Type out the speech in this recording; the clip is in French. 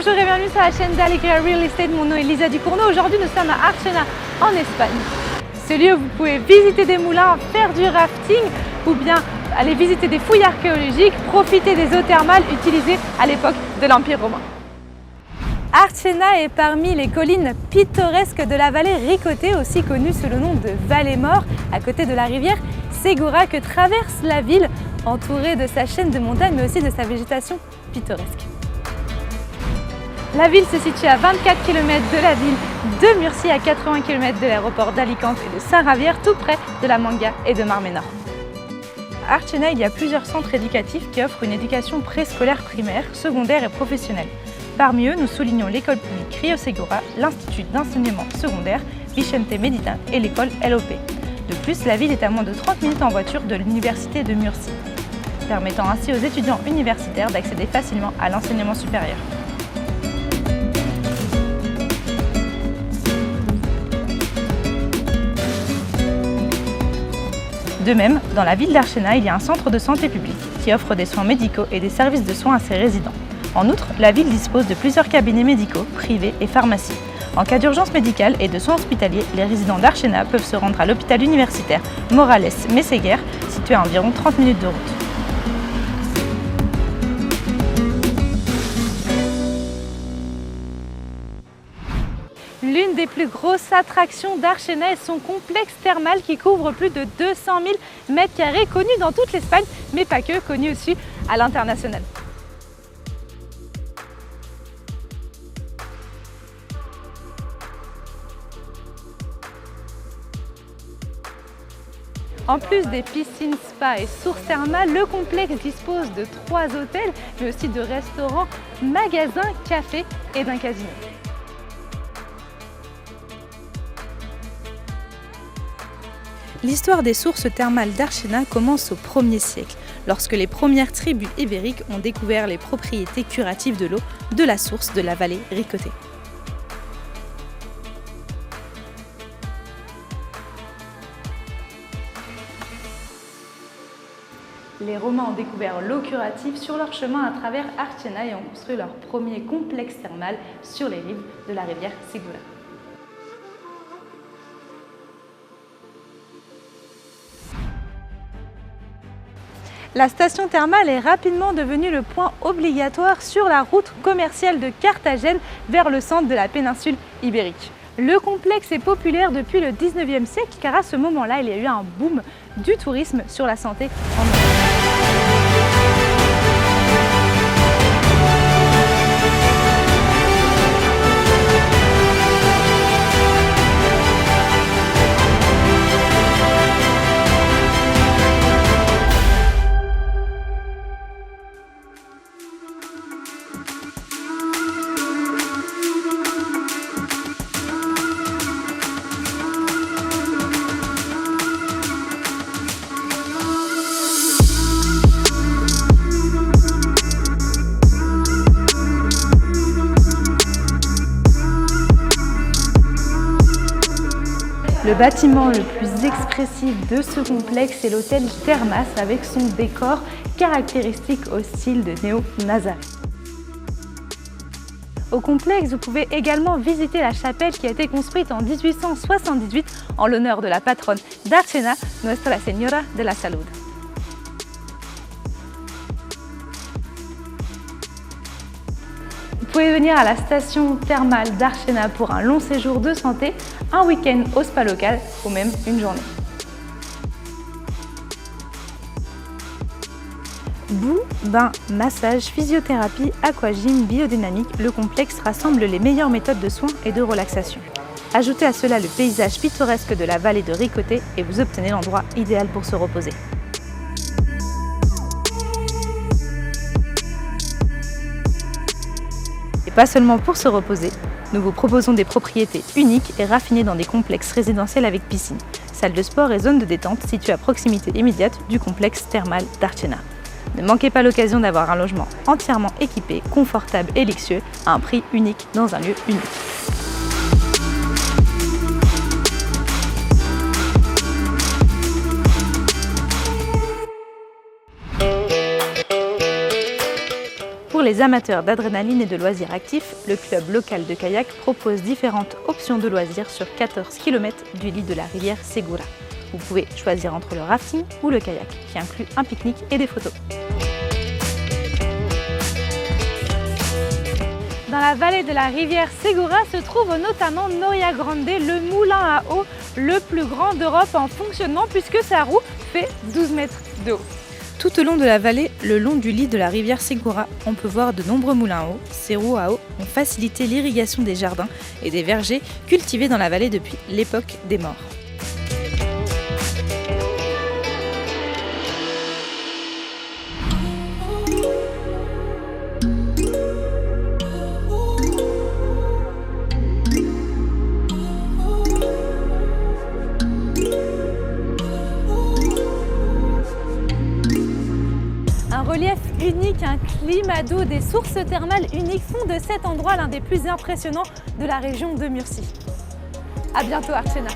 Bonjour et bienvenue sur la chaîne d'Alegria Real Estate. Mon nom est Lisa Ducournau. Aujourd'hui, nous sommes à Archena, en Espagne. Ce lieu où vous pouvez visiter des moulins, faire du rafting ou bien aller visiter des fouilles archéologiques, profiter des eaux thermales utilisées à l'époque de l'Empire romain. Archena est parmi les collines pittoresques de la vallée Ricote, aussi connue sous le nom de Vallée Mort, à côté de la rivière Segura que traverse la ville, entourée de sa chaîne de montagnes mais aussi de sa végétation pittoresque. La ville se situe à 24 km de la ville de Murcie, à 80 km de l'aéroport d'Alicante et de Saint-Ravière, tout près de la Manga et de Mar Menor. À Archena, il y a plusieurs centres éducatifs qui offrent une éducation préscolaire primaire, secondaire et professionnelle. Parmi eux, nous soulignons l'école publique Rio Segura, l'Institut d'enseignement secondaire Vicente Medina et l'école LOP. De plus, la ville est à moins de 30 minutes en voiture de l'université de Murcie, permettant ainsi aux étudiants universitaires d'accéder facilement à l'enseignement supérieur. De même, dans la ville d'Archena, il y a un centre de santé publique qui offre des soins médicaux et des services de soins à ses résidents. En outre, la ville dispose de plusieurs cabinets médicaux, privés et pharmacies. En cas d'urgence médicale et de soins hospitaliers, les résidents d'Archena peuvent se rendre à l'hôpital universitaire Morales Meseguer, situé à environ 30 minutes de route. L'une des plus grosses attractions d'Archena est son complexe thermal qui couvre plus de 200 000 m², connu dans toute l'Espagne, mais pas que, connu aussi à l'international. En plus des piscines, spas et sources thermales, le complexe dispose de 3 hôtels, mais aussi de restaurants, magasins, cafés et d'un casino. L'histoire des sources thermales d'Archena commence au 1er siècle, lorsque les premières tribus ibériques ont découvert les propriétés curatives de l'eau de la source de la vallée Ricote. Les Romains ont découvert l'eau curative sur leur chemin à travers Archena et ont construit leur premier complexe thermal sur les rives de la rivière Segura. La station thermale est rapidement devenue le point obligatoire sur la route commerciale de Carthagène vers le centre de la péninsule ibérique. Le complexe est populaire depuis le 19e siècle car à ce moment-là, il y a eu un boom du tourisme sur la santé en Europe. Le bâtiment le plus expressif de ce complexe est l'hôtel Thermas avec son décor caractéristique au style de néo-Nazareth. Au complexe, vous pouvez également visiter la chapelle qui a été construite en 1878 en l'honneur de la patronne d'Archena, Nuestra Señora de la Salud. Vous pouvez venir à la station thermale d'Archena pour un long séjour de santé, un week-end au spa local ou même une journée. Boue, bain, massage, physiothérapie, aquagym, biodynamique, le complexe rassemble les meilleures méthodes de soins et de relaxation. Ajoutez à cela le paysage pittoresque de la vallée de Ricote et vous obtenez l'endroit idéal pour se reposer. Et pas seulement pour se reposer, nous vous proposons des propriétés uniques et raffinées dans des complexes résidentiels avec piscine, salle de sport et zone de détente situées à proximité immédiate du complexe thermal d'Archena. Ne manquez pas l'occasion d'avoir un logement entièrement équipé, confortable et luxueux à un prix unique dans un lieu unique. Pour les amateurs d'adrénaline et de loisirs actifs, le club local de kayak propose différentes options de loisirs sur 14 km du lit de la rivière Segura. Vous pouvez choisir entre le rafting ou le kayak, qui inclut un pique-nique et des photos. Dans la vallée de la rivière Segura se trouve notamment Noia Grande, le moulin à eau le plus grand d'Europe en fonctionnement puisque sa roue fait 12 mètres de haut. Tout au long de la vallée, le long du lit de la rivière Segura, on peut voir de nombreux moulins à eau. Ces roues à eau ont facilité l'irrigation des jardins et des vergers cultivés dans la vallée depuis l'époque des Maures. Un relief unique, un climat doux, des sources thermales uniques font de cet endroit l'un des plus impressionnants de la région de Murcie. À bientôt Archena.